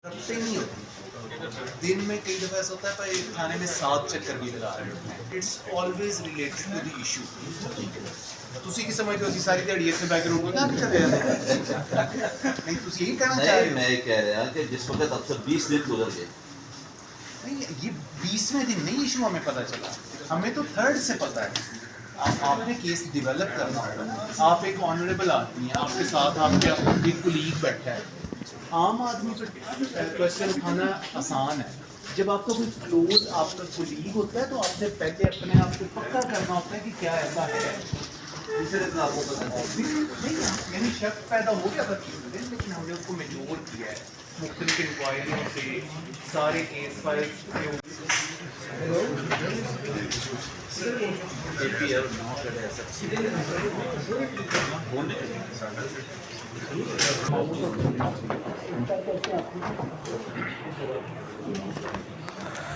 रखते ही नहीं होती। दिन में कई दफ़ा ऐसा होता है भाई थाने में 7 चक्कर भी लगा रहे होते हैं। It's always related to the issue. ਤੁਸੀਂ ਕੀ ਸਮਝਦੇ ਹੋ ਅਸੀਂ ਸਾਰੀ ਦਿਹਾੜੀ ਇੱਥੇ ਬੈਕ ਰੂਮ ਨੂੰ ਕੰਮ ਚੱਲੇ ਜਾਂਦੇ ਨਹੀਂ ਤੁਸੀਂ यही कहना चाह रहे हो? मैं कह रहा कि जिस वक्त अब से 20 दिन गुजर गए नहीं ये 20वें दिन नहीं इशू हमें पता चला, हमें तो 3rd से पता है। आपने केस डेवलप करना होगा। आप एक ऑनरेबल आदमी हैं, आपके साथ आपके एक कुलीग बैठा है। आम आदमी को क्वेश्चन उठाना आसान है, जब आपका कोई क्लोज आपका कुलीग होता है तो आपने पहले अपने आप को पक्का करना होता है कि क्या ऐसा है। नहीं यानी शक पैदा हो गया था चीज़, लेकिन हमने उसको मेच्योर किया है मुख्तलिफ इंक्वायरियों से, सारे केस फाइल्स